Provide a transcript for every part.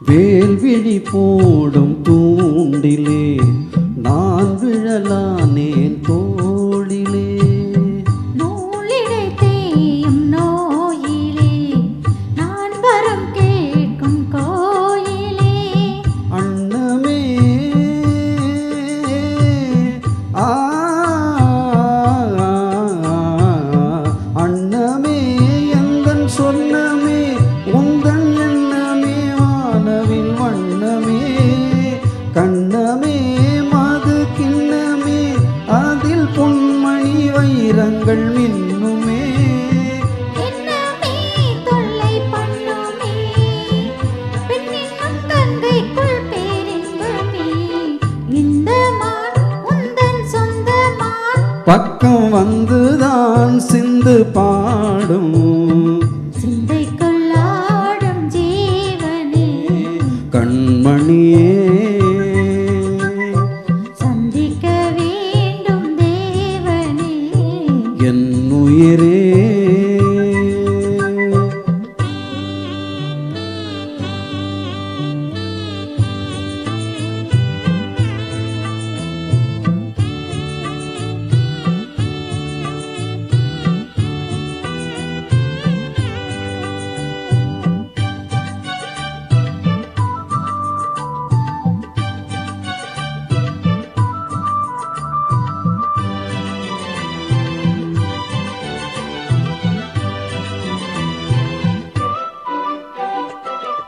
வேல்விழி போடும் தூண்டிலே நான் விழலானேன் தோளிலே. நூலிடை தேயும் நோயிலே நான் வரம் கேட்கும் கோயிலே. அன்னமே அன்னமே எந்தன் சொன்னமே உந்தன் எண்ணமே வானவில் வண்ணமே. கண்ணமே மது கிண்ணமே அதில் பொன்மணி வைரங்கள் மின்னுமே. என்னமே தொல்லை பண்ணுமே பெண்ணினும் கங்கைக்குள் பேரின்பமே. இந்த மான் உந்தன் சொந்த மான் பக்கம் வந்துதான் சிந்து பாடும் சிந்தைக்குள்ளாடும் ஜீவனே. கண்மணியே சந்திக்க வேண்டும் தேவனே. என் உயிரே.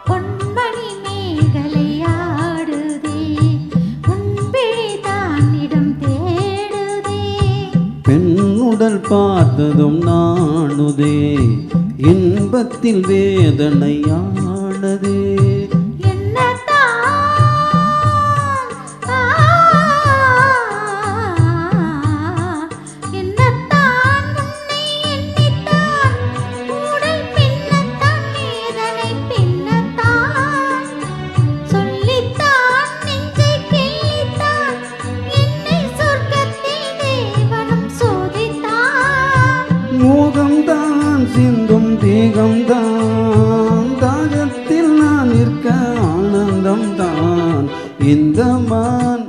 பொன்மணி மேகலையாடுதே உன் விழிதான் இடம் தேடுதே. பெண்ணுடல் பார்த்ததும் நாணுதே இன்பத்தில் வேதனையானதே. என்னத்தான் உன்னை எண்ணித்தான் உடல் பின்னத்தான் வேதனை பின்னத்தான் சொல்லித்தான் நெஞ்சை கிள்ளித்தான் என்னை சொர்க்கத்தில் தேவனும் சோதித்தான். மோகம்தான் சிந்தும் தேகம்தான் தாகத்தில் நான் நிற்க ஆனந்தம்தான் இந்த மான்